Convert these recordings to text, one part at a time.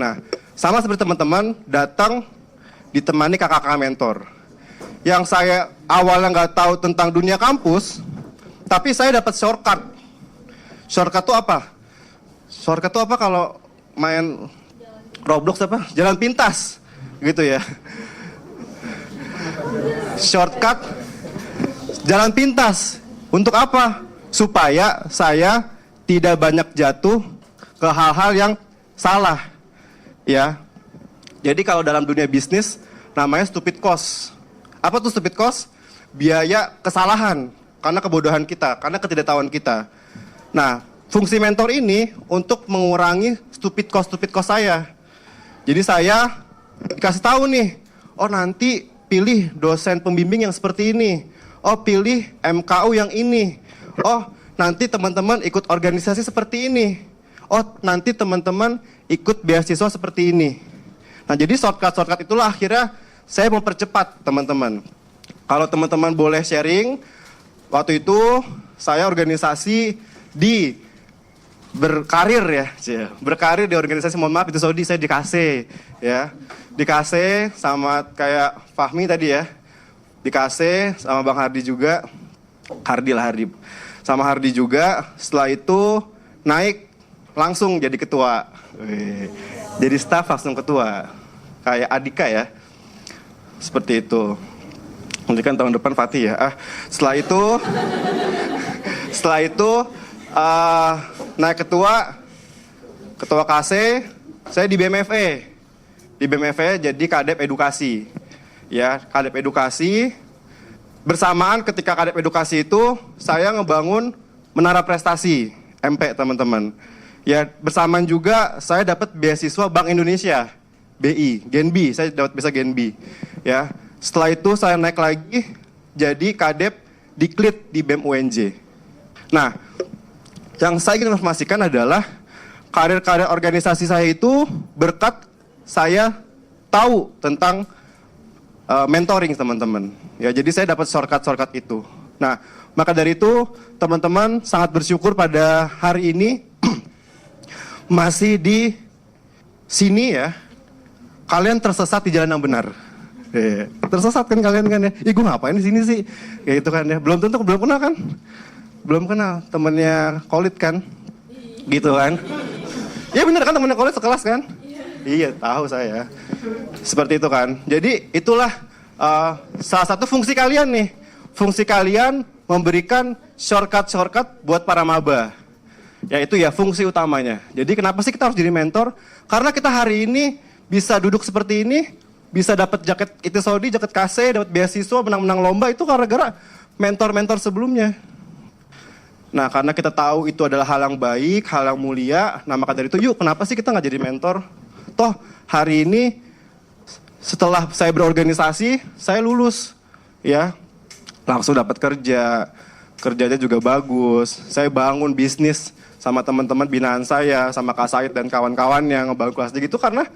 Nah, sama seperti teman-teman datang ditemani kakak-kakak mentor. Yang saya awalnya nggak tahu tentang dunia kampus, tapi saya dapat shortcut. Shortcut itu apa? Shortcut itu apa kalau main Roblox apa? Jalan pintas, gitu ya. Shortcut jalan pintas. Untuk apa? Supaya saya tidak banyak jatuh ke hal-hal yang salah. Ya. Jadi kalau dalam dunia bisnis namanya stupid cost. Apa tuh stupid cost? Biaya kesalahan karena kebodohan kita, karena ketidaktahuan kita. Nah, fungsi mentor ini untuk mengurangi stupid cost saya. Jadi saya dikasih tahu nih, oh nanti pilih dosen pembimbing yang seperti ini. Oh, pilih MKU yang ini. Oh, nanti teman-teman ikut organisasi seperti ini. Oh, nanti teman-teman ikut beasiswa seperti ini. Nah, jadi shortcut itulah akhirnya saya mempercepat teman-teman. Kalau teman-teman boleh sharing, waktu itu saya organisasi di berkarir ya, berkarir di organisasi, mohon maaf itu Saudi, saya di KC ya. Di KC sama kayak Fahmi tadi ya. Di KC sama Bang Hardi juga. Hardi. Sama Hardi juga, setelah itu naik langsung jadi ketua. Jadi staf langsung ketua. Kayak Adika ya. Seperti itu. Nanti kan tahun depan Fatih ya. Setelah itu naik ketua KC, saya di BMFE. Di BMFE jadi kadep edukasi. Ya, kadep edukasi. Bersamaan ketika kadep edukasi itu, saya ngebangun Menara Prestasi, MP teman-teman. Ya, bersamaan juga saya dapat beasiswa Bank Indonesia, BI, Genbi, saya dapat bisa Genbi. Ya, setelah itu saya naik lagi jadi kadep diklit di BEM UNJ. Nah, yang saya ingin informasikan adalah karir-karir organisasi saya itu berkat saya tahu tentang mentoring teman-teman. Ya, jadi saya dapat shortcut itu. Nah, maka dari itu teman-teman sangat bersyukur pada hari ini masih di sini ya. Kalian tersesat di jalan yang benar. Tersesat kan kalian kan ya. Ih, gue ngapain di sini sih? Kayak gitu kan ya. Belum kenal kan? Belum kenal temennya Khalid kan? Gitu kan? Iya bener kan, temennya Khalid sekelas kan? Iya, tahu saya. Seperti itu kan. Jadi itulah salah satu fungsi kalian nih. Fungsi kalian memberikan shortcut buat para maba. Yaitu ya fungsi utamanya. Jadi kenapa sih kita harus jadi mentor? Karena kita hari ini bisa duduk seperti ini, bisa dapat jaket IT Saudi, jaket KC, dapat beasiswa, menang-menang lomba, itu gara-gara mentor-mentor sebelumnya. Nah, karena kita tahu itu adalah hal yang baik, hal yang mulia, nah maka dari itu yuk kenapa sih kita nggak jadi mentor? Toh hari ini setelah saya berorganisasi, saya lulus ya, langsung dapat kerja, kerjanya juga bagus, saya bangun bisnis sama teman-teman binaan saya, sama Kak Said dan kawan-kawan yang ngebangun kelas gitu karena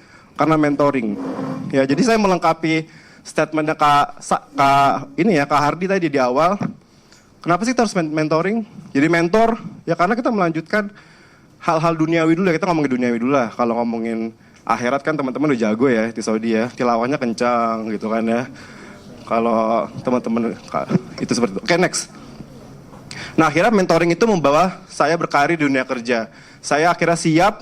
mentoring. Ya, jadi saya melengkapi statementnya Kak Hardi tadi di awal. Kenapa sih kita harus mentoring? Jadi mentor ya karena kita melanjutkan hal-hal duniawi dulu ya, kita ngomongin duniawi dulu lah. Kalau ngomongin akhirat kan teman-teman udah jago ya di Saudi ya, tilawahnya kencang gitu kan ya. Kalau teman-teman itu seperti itu. Oke, next. Nah, akhirnya mentoring itu membawa saya berkarir di dunia kerja. Saya akhirnya siap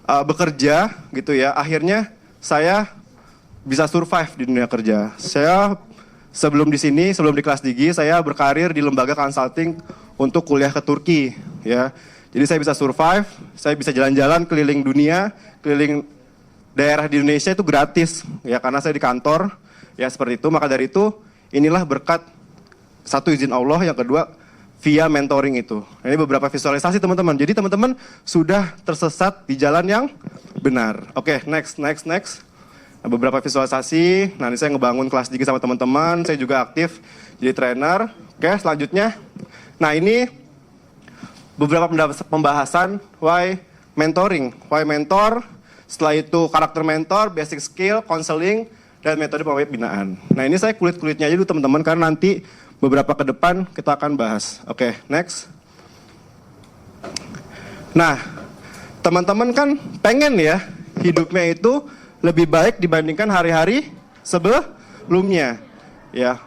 bekerja gitu ya. Akhirnya saya bisa survive di dunia kerja. Saya sebelum di sini, sebelum di kelas Digi, saya berkarir di lembaga consulting untuk kuliah ke Turki ya. Jadi saya bisa survive, saya bisa jalan-jalan keliling dunia, keliling daerah di Indonesia itu gratis ya karena saya di kantor ya seperti itu. Maka dari itu inilah berkat satu izin Allah, yang kedua via mentoring itu. Ini beberapa visualisasi teman-teman. Jadi teman-teman sudah tersesat di jalan yang benar. Oke, next. Nah, beberapa visualisasi. Nah, ini saya ngebangun kelas Digi sama teman-teman. Saya juga aktif jadi trainer. Oke, selanjutnya. Nah, ini beberapa pembahasan why mentoring. Why mentor, setelah itu karakter mentor, basic skill, counseling, dan metode pembinaan. Nah, ini saya kulit-kulitnya aja dulu teman-teman, karena nanti beberapa ke depan kita akan bahas. Oke, next. Nah, teman-teman kan pengen ya hidupnya itu lebih baik dibandingkan hari-hari sebelumnya. Ya,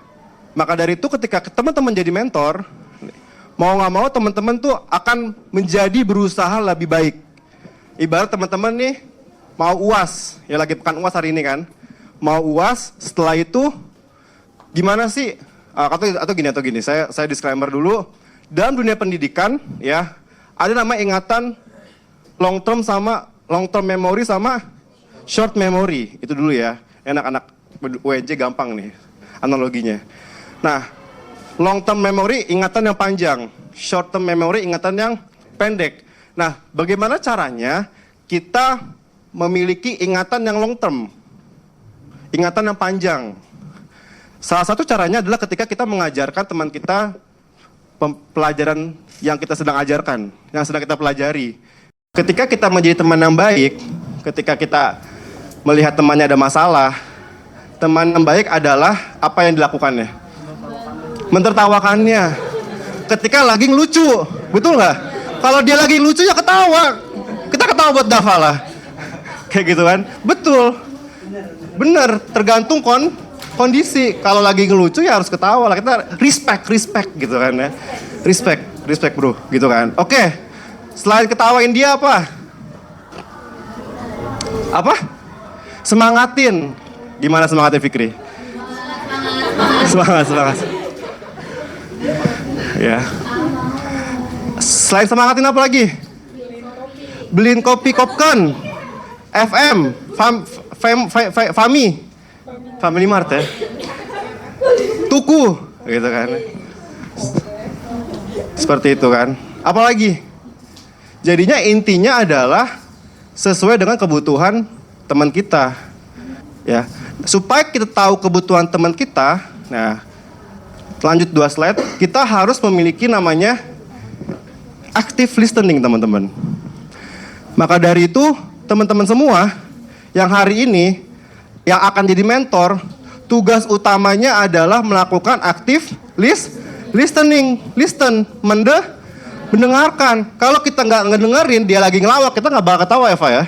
maka dari itu ketika teman-teman jadi mentor, mau nggak mau teman-teman tuh akan menjadi berusaha lebih baik. Ibarat teman-teman nih mau UAS, ya lagi pekan UAS hari ini kan, mau UAS, setelah itu gimana sih? Atau gini, saya disclaimer dulu. Dalam dunia pendidikan, ya ada nama ingatan long term memory sama short memory. Itu dulu ya, anak-anak UNJ gampang nih analoginya. Nah, long term memory ingatan yang panjang, short term memory ingatan yang pendek. Nah, bagaimana caranya kita memiliki ingatan yang long term, ingatan yang panjang? Salah satu caranya adalah ketika kita mengajarkan teman kita pelajaran yang kita sedang ajarkan, yang sedang kita pelajari. Ketika kita menjadi teman yang baik, ketika kita melihat temannya ada masalah, teman yang baik adalah apa yang dilakukannya? Mentertawakannya. Ketika lagi ngelucu, betul nggak? Kalau dia lagi lucu ya ketawa. Kita ketawa buat Dava lah. Kayak gitu kan? Betul. Bener, tergantung kondisi. Kalau lagi ngelucu ya harus ketawa lah. Kita respect gitu kan ya. Respect bro, gitu kan. Oke. Selain ketawain dia apa? Semangatin. Gimana semangatin Fikri? Semangat. Ya. Selain semangatin apa lagi? Beliin kopi Kopkan, FM, Family Mart ya. Tuku, gitu kan. Seperti itu kan. Apalagi? Jadinya intinya adalah sesuai dengan kebutuhan teman kita. Ya. Supaya kita tahu kebutuhan teman kita, nah, lanjut 2 slide, kita harus memiliki namanya active listening, teman-teman. Maka dari itu, teman-teman semua yang hari ini yang akan jadi mentor, tugas utamanya adalah melakukan active listening, mendengarkan. Kalau kita nggak ngedengerin, dia lagi ngelawak, kita nggak bakal ketawa, Eva ya.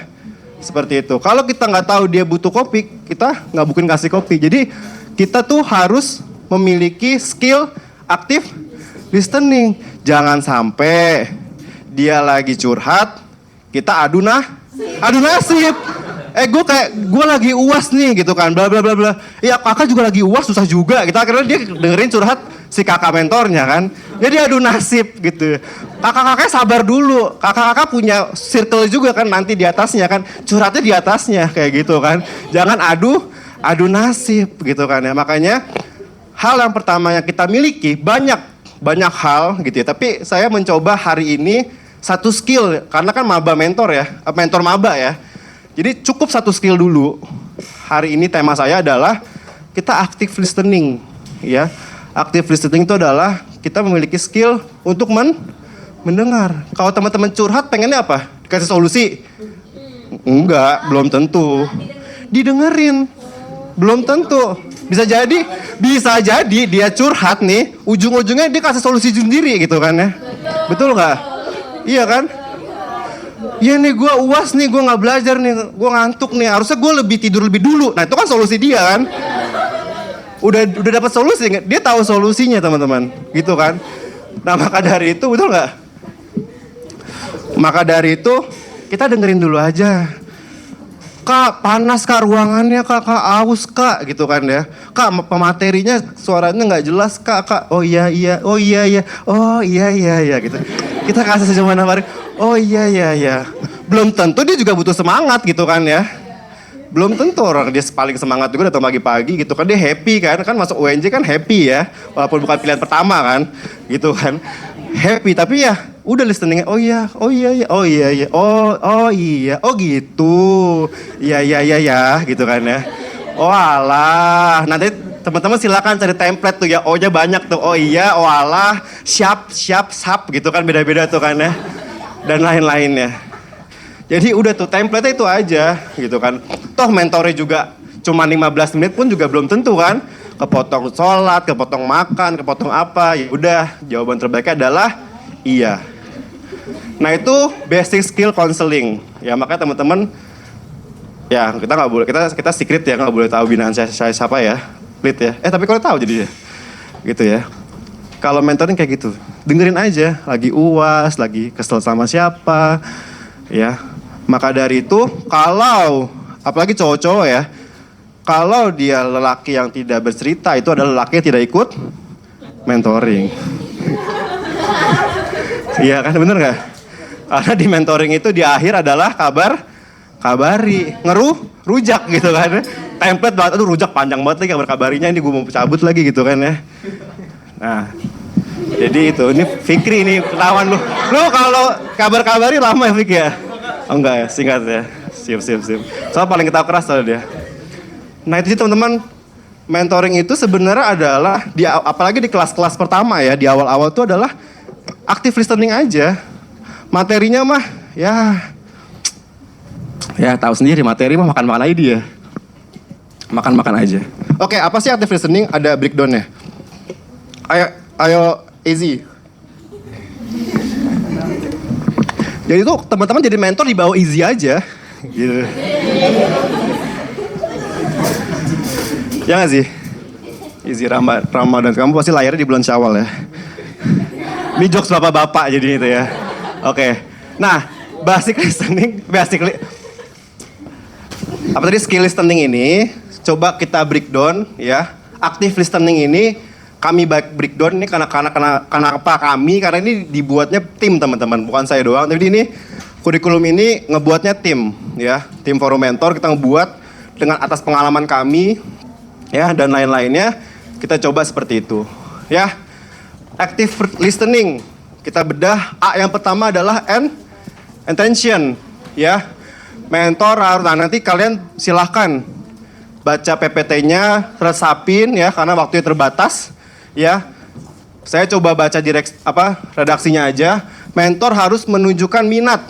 Seperti itu. Kalau kita nggak tahu dia butuh kopi, kita nggak mungkin kasih kopi. Jadi kita tuh harus memiliki skill active listening. Jangan sampai dia lagi curhat, kita adu nasib. Gue lagi UAS nih gitu kan, bla bla bla bla. Iya, kakak juga lagi UAS, susah juga. Kita akhirnya dia dengerin curhat si kakak mentornya kan. Jadi adu nasib gitu. Kakak-kakak sabar dulu. Kakak-kakak punya circle juga kan nanti di atasnya kan. Curhatnya di atasnya kayak gitu kan. Jangan adu nasib gitu kan ya. Makanya hal yang pertama yang kita miliki banyak hal gitu ya. Tapi saya mencoba hari ini satu skill, karena kan maba mentor ya, mentor maba ya. Jadi cukup satu skill dulu. Hari ini tema saya adalah kita active listening ya. Active listening itu adalah kita memiliki skill untuk mendengar. Kalau teman-teman curhat pengennya apa? Dikasih solusi? Enggak, belum tentu. Didengerin? Belum tentu. Bisa jadi dia curhat nih, ujung-ujungnya dia kasih solusi sendiri gitu kan ya. Betul nggak? Iya kan? Iya nih gue UAS nih, gue gak belajar nih, gue ngantuk nih, harusnya gue tidur lebih dulu. Nah itu kan solusi dia kan. Udah dapat solusi, dia tahu solusinya teman-teman, gitu kan. Nah maka dari itu, betul gak? Maka dari itu, kita dengerin dulu aja. Kak, panas kak ruangannya kak, aus kak, gitu kan ya. Kak, pematerinya suaranya gak jelas kak. Oh iya, oh iya gitu. Kita kasih cuma nawarin, oh iya. Belum tentu dia juga butuh semangat gitu kan ya. Belum tentu orang dia paling semangat juga datang pagi-pagi gitu kan. Dia happy kan masuk UNJ kan happy ya. Walaupun bukan pilihan pertama kan, gitu kan. Happy, tapi ya udah listeningnya, oh iya, oh gitu. Iya, gitu kan ya. Oh alah, nanti teman-teman silakan cari template tuh ya, O-nya banyak tuh. Oh iya, oh alah, siap, sap gitu kan, beda-beda tuh kan ya. Dan lain-lainnya. Jadi udah tuh template itu aja gitu kan. Toh mentornya juga cuma 15 menit pun juga belum tentu kan. Kepotong sholat, kepotong makan, kepotong apa. Ya udah, jawaban terbaiknya adalah iya. Nah itu basic skill counseling. Ya makanya teman-teman Ya kita nggak boleh, kita secret ya, nggak boleh tahu binaan saya siapa ya, lead ya. Tapi kalau tahu jadi gitu ya. Kalau mentoring kayak gitu, dengerin aja, lagi UAS, lagi kesel sama siapa, ya. Maka dari itu, kalau apalagi cowok-cowok ya, kalau dia lelaki yang tidak bercerita, itu adalah lelaki yang tidak ikut mentoring. Iya kan, bener nggak? Karena di mentoring itu di akhir adalah kabari, rujak gitu kan. Template banget, aduh rujak panjang banget lagi kabar-kabarinya, ini gue mau cabut lagi gitu kan ya. Nah, jadi itu, ini Fikri ini ketahuan lu. Lu kalau kabar-kabari lama ya Fikri ya? Oh enggak ya, singkat ya. Sip. Soalnya paling ketawa keras soalnya dia. Nah itu sih teman-teman, mentoring itu sebenarnya adalah, apalagi di kelas-kelas pertama ya, di awal-awal itu adalah active listening aja. Materinya mah, ya tahu sendiri, materi mah makan-makan aja dia. Makan-makan aja. Oke, apa sih active listening? Ada breakdown-nya. Ayo Easy. Jadi tuh teman-teman jadi mentor di bawah Easy aja. Gitu. Ya nggak sih? Easy Ramadan. Kamu pasti lahirnya di bulan Syawal ya. Ini jokes bapak-bapak jadi itu ya. Oke. Nah, skill listening ini coba kita breakdown ya. Active listening ini kami breakdown ini karena apa kami? Karena ini dibuatnya tim teman-teman, bukan saya doang. Jadi ini kurikulum ini ngebuatnya tim ya. Tim Forum Mentor kita ngebuat dengan atas pengalaman kami ya dan lain-lainnya. Kita coba seperti itu ya. Active listening kita bedah. Yang pertama adalah attention ya. Mentor harus, nah nanti kalian silahkan baca PPT-nya, resapin ya karena waktunya terbatas ya. Saya coba baca redaksinya aja. Mentor harus menunjukkan minat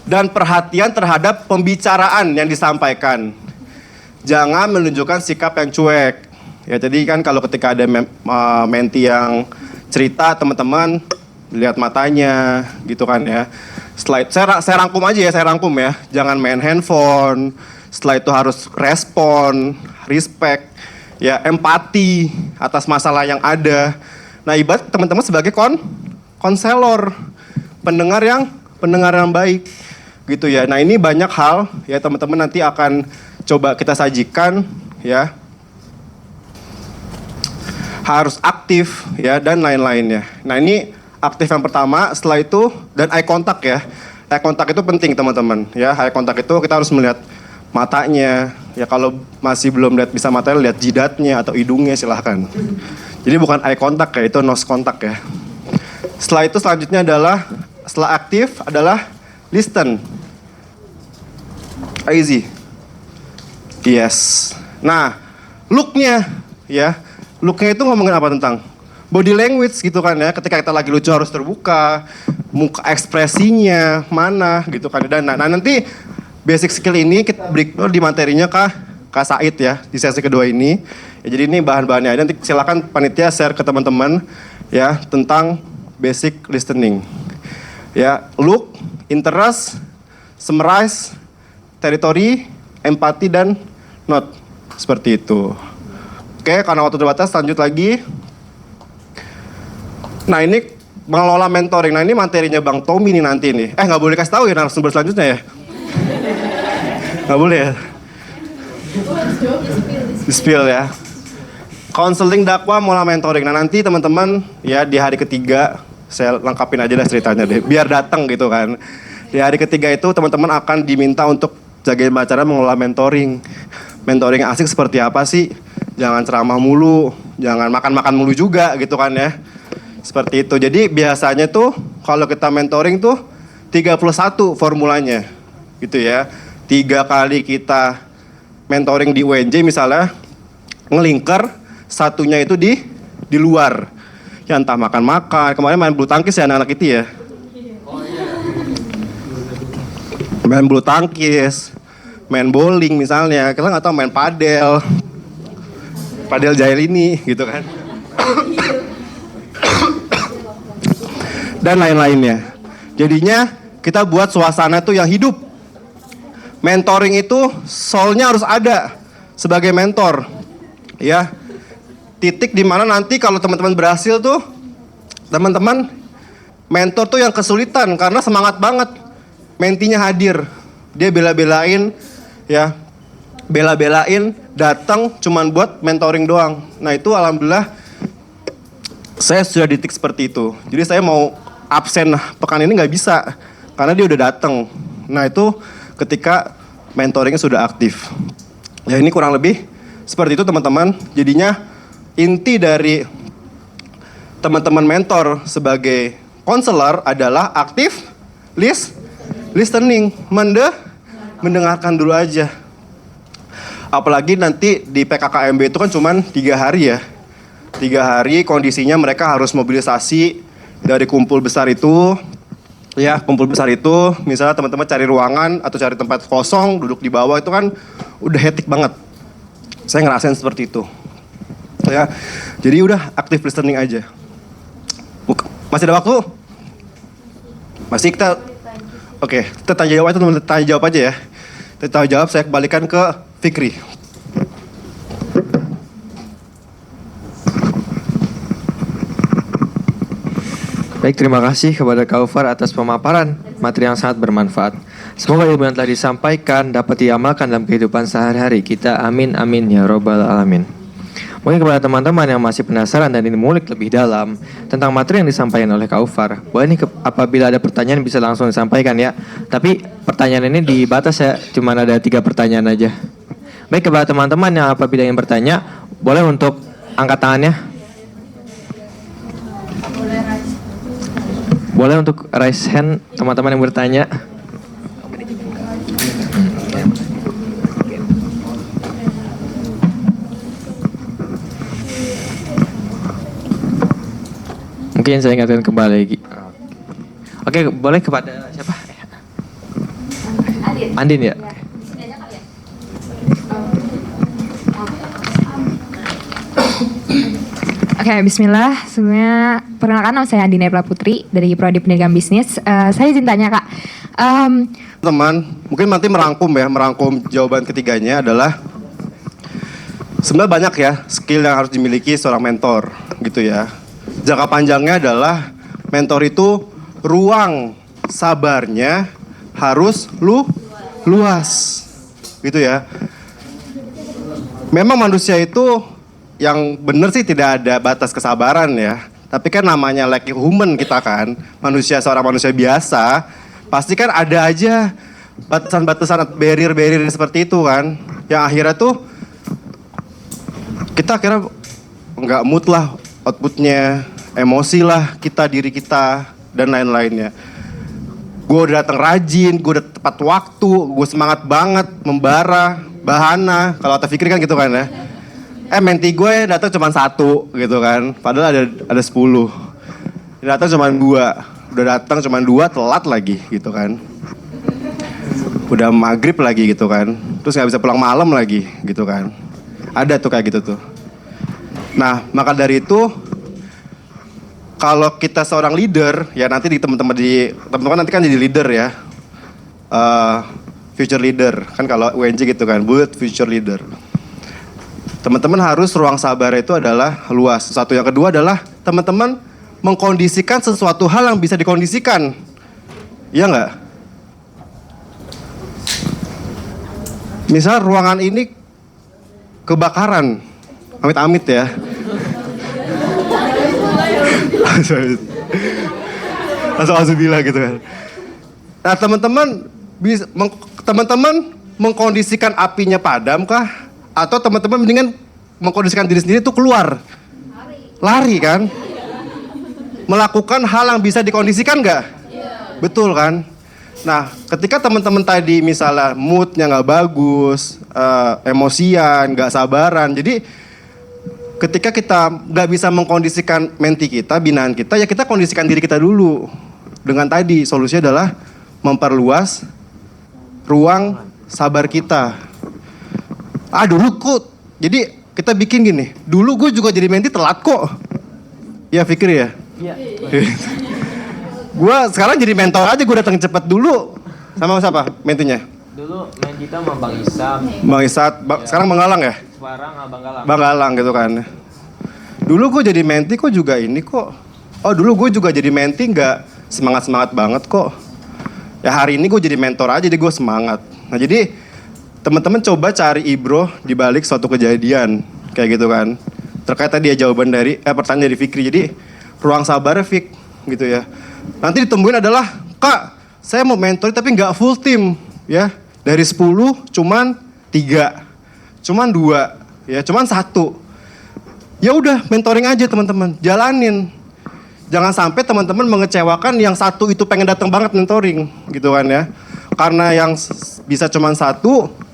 dan perhatian terhadap pembicaraan yang disampaikan. Jangan menunjukkan sikap yang cuek. Ya jadi kan kalau ketika ada menti yang cerita, teman-teman lihat matanya gitu kan ya. Setelah saya rangkum aja ya, Jangan main handphone. Setelah itu harus respon, respect, ya empati atas masalah yang ada. Nah, ibarat teman-teman sebagai konselor, pendengar yang baik gitu ya. Nah, ini banyak hal ya teman-teman nanti akan coba kita sajikan ya. Harus aktif ya dan lain-lainnya. Nah, ini aktif yang pertama, setelah itu dan eye contact ya. Eye contact itu penting teman-teman ya. Eye contact itu kita harus melihat matanya. Ya kalau masih belum bisa matanya, lihat jidatnya atau hidungnya silahkan. Jadi bukan eye contact ya, itu nose contact ya. Setelah itu selanjutnya adalah, setelah aktif adalah listen. Easy. Yes. Nah, look-nya ya. Look-nya itu ngomongin apa tentang body language gitu kan ya. Ketika kita lagi lucu harus terbuka, muka ekspresinya mana gitu kan. Dan nah nanti basic skill ini kita breakdown di materinya Kak Said ya di sesi kedua ini. Ya, jadi ini bahan-bahannya. Nanti silakan panitia share ke teman-teman ya tentang basic listening. Ya, look, interest, summarize, territory, empati dan note. Seperti itu. Oke, karena waktu terbatas lanjut lagi. Nah, ini mengelola mentoring. Nah, ini materinya Bang Tommy nih nanti nih. Nggak boleh kasih tahu ya narasumber selanjutnya ya. Nggak boleh ya. Di-spill ya. Counseling dakwah mulai mentoring. Nah, nanti teman-teman ya di hari ketiga saya lengkapin aja lah ceritanya deh. Biar datang gitu kan. Di hari ketiga itu teman-teman akan diminta untuk jagain cara mengelola mentoring. Mentoring asik seperti apa sih? Jangan ceramah mulu, jangan makan-makan mulu juga gitu kan ya. Seperti itu. Jadi biasanya tuh kalau kita mentoring tuh 31 formulanya. Gitu ya. 3 kali kita mentoring di UNJ misalnya ngelingker, satunya itu di luar. Ya entah makan-makan. Kemarin main bulu tangkis ya anak-anak itu ya. Main bulu tangkis, main bowling misalnya. Kita nggak tahu main padel jahil ini gitu kan. Dan lain-lainnya. Jadinya kita buat suasana tuh yang hidup. mentoring itu soulnya harus ada sebagai mentor. Ya, titik dimana nanti kalau teman-teman berhasil tuh, teman-teman mentor tuh yang kesulitan karena semangat banget, mentinya hadir, dia bela-belain, ya, bela-belain datang cuman buat mentoring doang. Nah itu alhamdulillah saya sudah di titik seperti itu. Jadi saya mau absen pekan ini nggak bisa karena dia udah datang. Nah itu ketika mentoringnya sudah aktif. Ya ini kurang lebih seperti itu teman-teman. Jadinya inti dari teman-teman mentor sebagai konselor adalah aktif listening, mendengarkan dulu aja. Apalagi nanti di PKKMB itu kan cuman 3 hari ya. 3 hari kondisinya mereka harus mobilisasi dari kumpul besar itu. Ya, kumpul besar itu misalnya teman-teman cari ruangan atau cari tempat kosong, duduk di bawah itu kan udah hektik banget. Saya ngerasain seperti itu. Ya, jadi udah aktif listening aja. Masih ada waktu? Masih kita? Oke, kita tanya jawab itu teman-teman, tanya jawab aja ya. Kita tanya jawab, saya kembalikan ke Fikri. Baik, terima kasih kepada Kak Ufar atas pemaparan materi yang sangat bermanfaat. Semoga ilmu yang telah disampaikan dapat diamalkan dalam kehidupan sehari-hari kita. Amin, amin, ya robbal alamin. Mungkin kepada teman-teman yang masih penasaran dan ingin mengulik lebih dalam tentang materi yang disampaikan oleh Kak Ufar, boleh nih apabila ada pertanyaan bisa langsung disampaikan ya. Tapi pertanyaan ini dibatas ya, cuma ada 3 pertanyaan aja. Baik, kepada teman-teman yang apabila ingin bertanya, boleh untuk angkat tangannya. Boleh untuk raise hand teman-teman yang bertanya. Mungkin saya ingatkan kembali lagi. Oke, boleh kepada siapa? Andin ya? Oke, bismillah. Sebelumnya, perkenalkan nama saya Andina Epla Putri dari Prodi Pendidikan Bisnis. Saya izin tanya, Kak. Teman, mungkin nanti merangkum jawaban ketiganya adalah sebenarnya banyak ya skill yang harus dimiliki seorang mentor, gitu ya. Jangka panjangnya adalah mentor itu ruang sabarnya harus luas, gitu ya. Memang manusia itu yang benar sih tidak ada batas kesabaran ya. Tapi kan namanya like human kita kan, seorang manusia biasa, pasti kan ada aja batasan-batasan, barrier-barrier seperti itu kan. Yang akhirnya tuh kita akhirnya nggak mood lah outputnya, emosi lah kita, diri kita, dan lain-lainnya. Gue udah datang rajin, gue udah tepat waktu, gue semangat banget, membara, bahana, kalau kata Fikri kan gitu kan ya. Menti gue datang cuma 1 gitu kan, padahal ada 10. Datang cuma 2, udah datang cuma 2, telat lagi gitu kan. Udah maghrib lagi gitu kan, terus nggak bisa pulang malam lagi gitu kan. Ada tuh kayak gitu tuh. Nah, maka dari itu kalau kita seorang leader, ya nanti teman-teman nanti kan jadi leader ya, future leader kan kalau UNJ gitu kan, build future leader. Teman-teman harus ruang sabar itu adalah luas. Satu, yang kedua adalah teman-teman mengkondisikan sesuatu hal yang bisa dikondisikan. Iya nggak? Misal ruangan ini kebakaran, amit-amit ya. Langsung bilang gitu kan. Nah teman-teman mengkondisikan apinya padam kah? Atau teman-teman mendingan mengkondisikan diri sendiri itu keluar, lari kan, melakukan hal yang bisa dikondisikan nggak? Betul kan? Nah, ketika teman-teman tadi misalnya moodnya nggak bagus, emosian, nggak sabaran, jadi ketika kita nggak bisa mengkondisikan menti kita, binaan kita, ya kita kondisikan diri kita dulu. Dengan tadi solusinya adalah memperluas ruang sabar kita. Dulu kok, jadi kita bikin gini, dulu gue juga jadi menti telat kok. Ya Fikri ya? Iya. Gue sekarang jadi mentor aja, gue datang cepet dulu. Sama siapa mentinya? Dulu kita sama Bang Isam. Bang Isat, sekarang Bang Galang ya? Sekarang Bang Galang. Bang Galang gitu kan. Dulu gue jadi menti kok juga ini kok. Oh dulu gue juga jadi menti nggak semangat-semangat banget kok. Ya hari ini gue jadi mentor aja, jadi gue semangat. Nah jadi teman-teman coba cari ibro di balik suatu kejadian kayak gitu kan. Terkait tadi ya jawaban dari pertanyaan dari Fikri. Jadi ruang sabar Fik gitu ya. Nanti ditemuin adalah, Kak, saya mau mentoring tapi nggak full tim ya. Dari 10 cuman 3, cuman 2, ya cuman 1. Ya udah mentoring aja teman-teman, jalanin. Jangan sampai teman-teman mengecewakan yang 1 itu pengen datang banget mentoring gitu kan ya. Karena yang bisa cuman 1,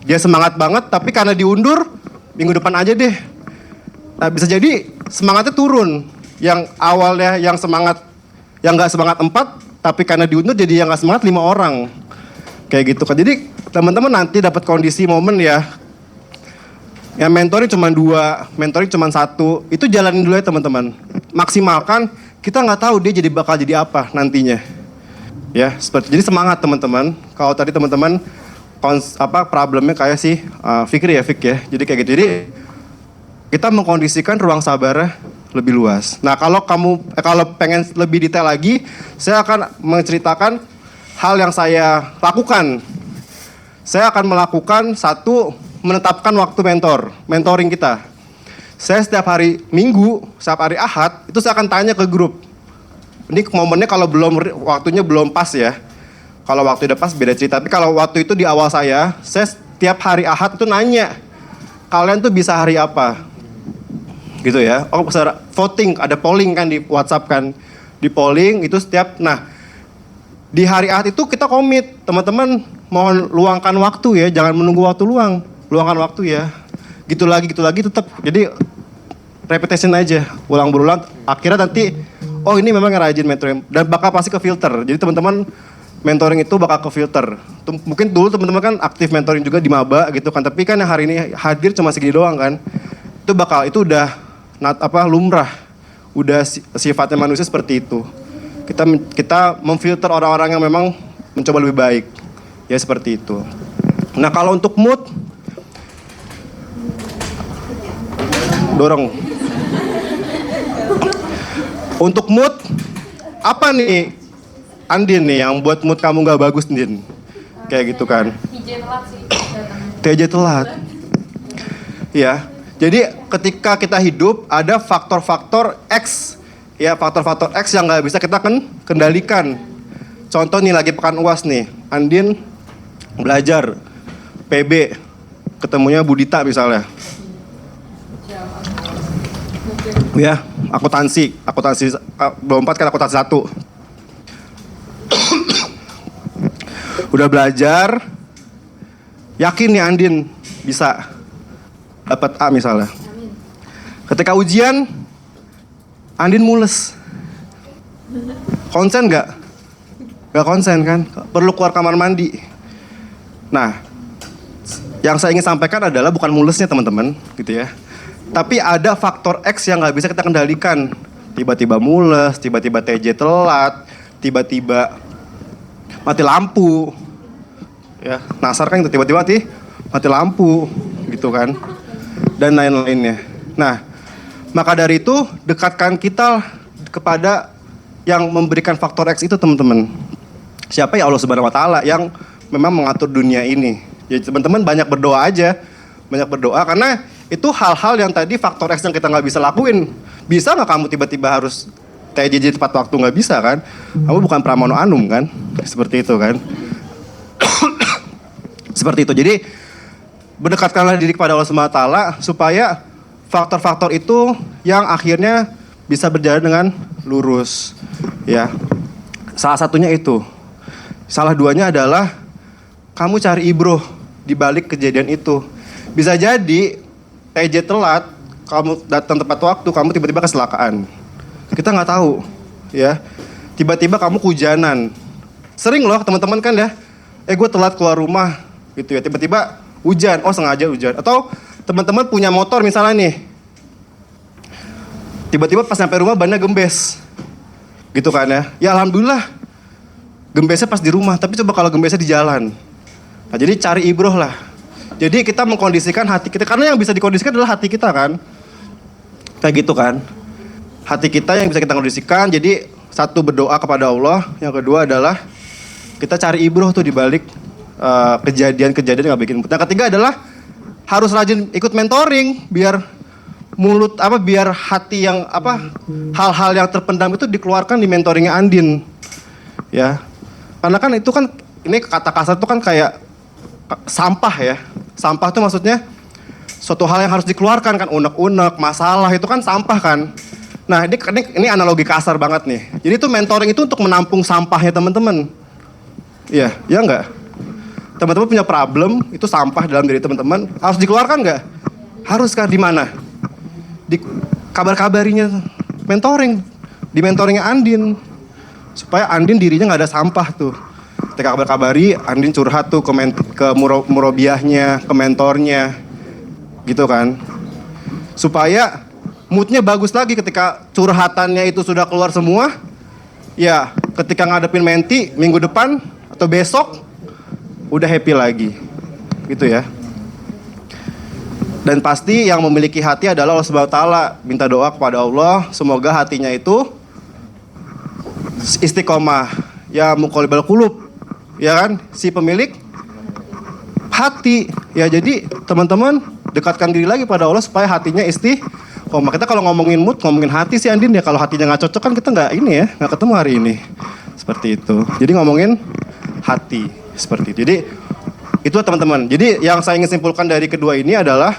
dia semangat banget tapi karena diundur minggu depan aja deh. Nah, bisa jadi semangatnya turun. Yang awalnya yang semangat, yang nggak semangat 4, tapi karena diundur jadi yang nggak semangat 5 orang. Kayak gitu kan. Jadi teman-teman nanti dapat kondisi momen ya. Yang mentoring cuma 2, mentoring cuma 1. Itu jalanin dulu ya teman-teman. Maksimalkan, kita nggak tahu dia jadi bakal jadi apa nantinya. Ya, seperti jadi semangat teman-teman. Kalau tadi teman-teman problemnya kayak si Fikri ya Fik ya. Jadi kayak gitu. Jadi kita mengkondisikan ruang sabarnya lebih luas. Nah, kalau pengen lebih detail lagi, saya akan menceritakan hal yang saya lakukan. Saya akan melakukan menetapkan waktu mentoring kita. Saya setiap hari Minggu, setiap hari Ahad, itu saya akan tanya ke grup. Ini momennya kalau waktunya belum pas ya. Kalau waktu udah pas beda cerita. Tapi kalau waktu itu di awal saya setiap hari Ahad itu nanya, kalian tuh bisa hari apa? Gitu ya. Oh, voting, ada polling kan di WhatsApp kan. Di polling itu di hari Ahad itu kita komit, teman-teman mohon luangkan waktu ya, jangan menunggu waktu luang. Luangkan waktu ya. Gitu lagi tetap. Jadi repetition aja, ulang berulang. Akhirnya nanti, oh ini memang rajin mentoring dan bakal pasti ke filter. Jadi teman-teman mentoring itu bakal ke filter. Mungkin dulu teman-teman kan aktif mentoring juga di maba gitu kan. Tapi kan yang hari ini hadir cuma segini doang kan. Itu udah lumrah. Udah sifatnya manusia seperti itu. Kita memfilter orang-orang yang memang mencoba lebih baik. Ya seperti itu. Nah kalau untuk mood, dorong. Untuk mood, apa nih Andin nih yang buat mood kamu gak bagus Andin? Kayak gitu kan. TJ telat. Ya, jadi ketika kita hidup ada faktor-faktor X. Ya, faktor-faktor X yang gak bisa kita kendalikan. Contoh nih lagi pekan UAS nih, Andin belajar PB, ketemunya Budita misalnya. Ya, akuntansi 24 kan akuntansi 1. Udah belajar, yakin nih Andin bisa dapat A misalnya. Ketika ujian, Andin mules. Konsen nggak? Nggak konsen kan? Perlu keluar kamar mandi. Nah, yang saya ingin sampaikan adalah bukan mulesnya teman-teman, gitu ya. Tapi ada faktor X yang nggak bisa kita kendalikan. Tiba-tiba mules, tiba-tiba TJ telat, tiba-tiba mati lampu. Ya, nasar kan itu tiba-tiba mati lampu gitu kan. Dan lain-lainnya. Nah, maka dari itu dekatkan kita kepada yang memberikan faktor X itu teman-teman. Siapa ya Allah Subhanahu wa taala yang memang mengatur dunia ini. Jadi teman-teman banyak berdoa aja. Banyak berdoa karena itu hal-hal yang tadi faktor X yang kita nggak bisa lakuin. Bisa nggak kamu tiba-tiba harus TJJ tepat waktu? Nggak bisa kan? Kamu bukan Pramono Anum kan? Seperti itu kan? Seperti itu. Jadi berdekatkanlah diri kepada Allah SWT supaya faktor-faktor itu yang akhirnya bisa berjalan dengan lurus. Ya, salah satunya itu. Salah duanya adalah kamu cari ibroh di balik kejadian itu. Bisa jadi TJ telat, kamu datang tepat waktu, kamu tiba-tiba kecelakaan. Kita nggak tahu, ya. Tiba-tiba kamu kehujanan. Sering loh teman-teman kan ya, gue telat keluar rumah, gitu ya. Tiba-tiba hujan, oh sengaja hujan. Atau teman-teman punya motor misalnya nih, tiba-tiba pas sampai rumah bannya gembes, gitu kan ya. Ya alhamdulillah, gembesnya pas di rumah. Tapi coba kalau gembesnya di jalan, Nah, jadi cari ibroh lah. Jadi kita mengkondisikan hati kita, karena yang bisa dikondisikan adalah hati kita kan. Kayak gitu kan. Hati kita yang bisa kita kondisikan. Jadi satu, berdoa kepada Allah. Yang kedua adalah kita cari ibroh tuh di balik kejadian-kejadian yang bikin. Yang ketiga adalah harus rajin ikut mentoring biar biar hati yang hal-hal yang terpendam itu dikeluarkan di mentoringnya Andin. Ya. Karena kan itu kan ini kata kasar itu kan kayak sampah ya. Sampah itu maksudnya suatu hal yang harus dikeluarkan kan, unek-unek, masalah itu kan sampah kan. Nah, ini analogi kasar banget nih. Jadi itu mentoring itu untuk menampung sampahnya teman-teman. Iya, ya enggak? Teman-teman punya problem, itu sampah dalam diri teman-teman, harus dikeluarkan enggak? Harus kan, di mana? Di kabar-kabarinya mentoring, di mentoringnya Andin. Supaya Andin dirinya nggak ada sampah tuh. Ketika kabar-kabari, Andin curhat tuh ke murobiahnya, ke mentornya, gitu kan. Supaya moodnya bagus lagi ketika curhatannya itu sudah keluar semua. Ya, ketika ngadepin menti minggu depan atau besok, udah happy lagi. Gitu ya. Dan pasti yang memiliki hati adalah Allah Subhanahu wa taala. Minta doa kepada Allah, semoga hatinya itu istiqomah. Ya muqallibal qulub. Ya kan? Si pemilik hati. Ya jadi teman-teman dekatkan diri lagi pada Allah supaya hatinya istiqomah. Kita kalau ngomongin mood, ngomongin hati sih Andin ya. Kalau hatinya nggak cocok kan kita nggak nggak ketemu hari ini. Seperti itu. Jadi ngomongin hati seperti itu. Jadi itu teman-teman. Jadi yang saya ingin simpulkan dari kedua ini adalah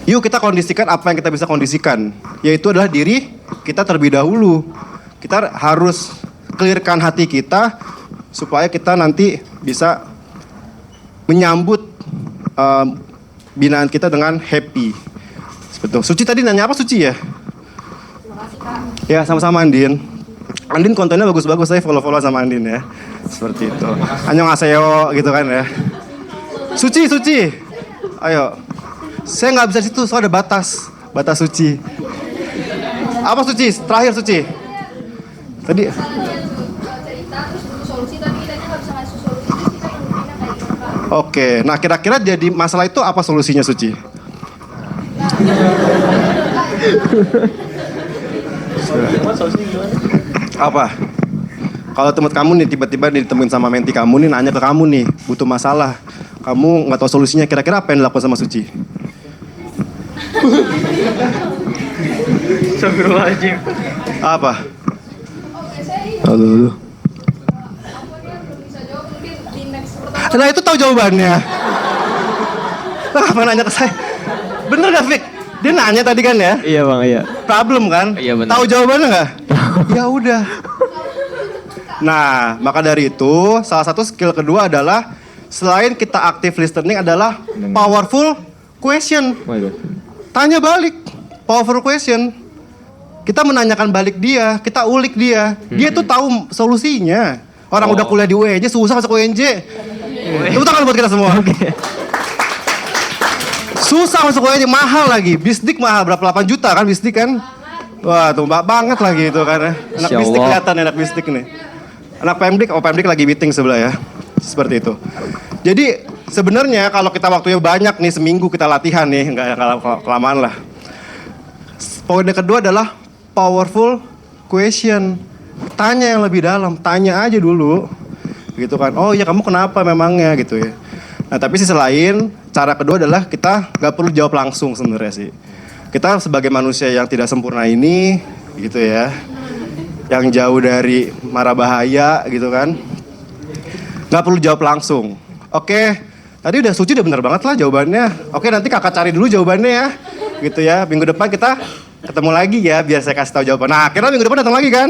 yuk kita kondisikan apa yang kita bisa kondisikan. Yaitu adalah diri kita terlebih dahulu. Kita harus clearkan hati kita supaya kita nanti bisa menyambut binaan kita dengan happy. Seperti itu. Suci tadi nanya apa Suci ya? Terima kasih Kak. Ya sama-sama Andin. Andin kontennya bagus-bagus, saya follow-follow sama Andin ya. Seperti itu. Annyeonghaseyo gitu kan ya. Suci. Ayo. Saya nggak bisa situ, soalnya ada batas Suci. Apa Suci? Terakhir Suci. Tadi. Cerita terus butuh solusi tapi kita nggak bisa ngasih solusi terus kita nungguinnya kayak gimana? Oke, nah kira-kira jadi masalah itu apa solusinya Suci? Apa? Kalau teman kamu nih tiba-tiba ditemuin sama menti kamu nih nanya ke kamu nih butuh masalah, kamu nggak tahu solusinya, kira-kira apa yang dilakukan sama Suci? Astagfirullahaladzim. Apa? Halo. Aku ini belum bisa jawab mungkin di next pertama. Nah itu tahu jawabannya. Lah apa nanya ke saya? Bener gak Fik? Dia nanya tadi kan ya? Iya bang, iya. Problem kan? Iya, benar. Tahu jawabannya nggak? Ya udah. Nah, maka dari itu salah satu skill kedua adalah selain kita active listening adalah powerful question. Tanya balik, powerful question. Kita menanyakan balik dia, kita ulik dia. Dia tuh tahu solusinya. Orang udah kuliah di UNJ susah masuk UNJ. Tepuk tangan buat kita semua. Susah masuk UNJ, mahal lagi. Bisdik mahal, berapa 8 juta kan Bisdik kan? Wah, tuh banget lagi itu kan. Anak Insya Bisdik Allah. kelihatan anak Bisdik nih. Anak Pemdik lagi meeting sebelah ya. Seperti itu. Jadi sebenarnya kalau kita waktunya banyak nih, seminggu kita latihan nih, nggak kelamaan lah. Poin yang kedua adalah powerful question. Tanya yang lebih dalam, tanya aja dulu. Gitu kan, oh ya kamu kenapa memangnya gitu ya. Nah tapi sisi lain, cara kedua adalah kita nggak perlu jawab langsung sebenarnya sih. Kita sebagai manusia yang tidak sempurna ini, gitu ya. Yang jauh dari mara bahaya gitu kan. Nggak perlu jawab langsung. Oke, tadi udah Suci udah bener banget lah jawabannya. Oke nanti kakak cari dulu jawabannya ya. Gitu ya, minggu depan kita ketemu lagi ya biar saya kasih tahu jawaban. Nah akhirnya minggu depan datang lagi kan.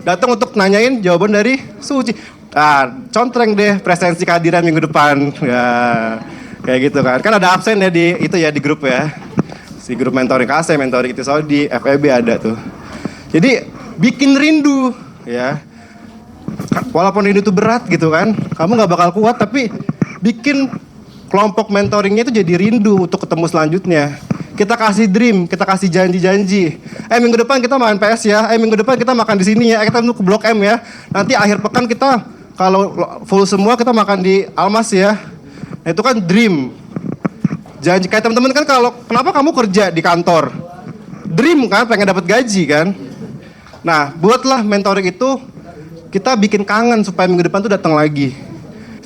Datang untuk nanyain jawaban dari Suci. Nah, contreng deh presensi kehadiran minggu depan. Ya, kayak gitu kan. Kan ada absen ya di itu ya di grup ya. Si grup mentoring KC, mentoring itu di FEB ada tuh. Jadi bikin rindu ya. Walaupun rindu itu berat gitu kan. Kamu nggak bakal kuat tapi bikin kelompok mentoringnya itu jadi rindu untuk ketemu selanjutnya. Kita kasih dream, kita kasih janji-janji. Minggu depan kita main PS ya. Minggu depan kita makan di sini ya. Kita ke Blok M ya. Nanti akhir pekan kita kalau full semua kita makan di Almas ya. Nah, itu kan dream. Janji kayak teman-teman kan, kalau kenapa kamu kerja di kantor? Dream kan, pengen dapat gaji kan. Nah, buatlah mentoring itu, kita bikin kangen supaya minggu depan tuh datang lagi.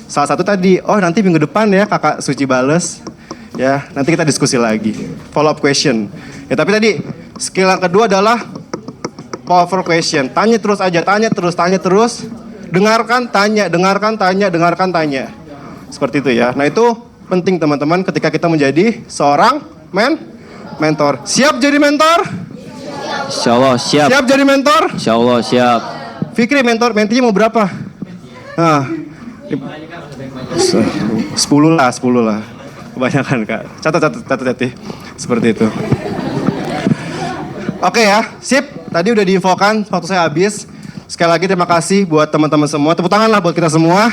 Salah satu tadi, oh nanti minggu depan ya Kakak Suci bales. Ya, nanti kita diskusi lagi. Follow up question. Ya, tapi tadi skill yang kedua adalah powerful question. Tanya terus aja, tanya terus. Dengarkan, tanya, dengarkan, tanya, dengarkan, tanya. Seperti itu ya. Nah, itu penting teman-teman ketika kita menjadi seorang mentor. Siap jadi mentor? Insya Allah siap. Siap jadi mentor? Insya Allah siap. Fikri mentinya mau berapa? Nah, 10 lah. Kebanyakan Kak. Catat. Seperti itu. Oke ya, sip. Tadi udah diinfokan, waktu saya habis. Sekali lagi terima kasih buat teman-teman semua. Tepuk tangan lah buat kita semua.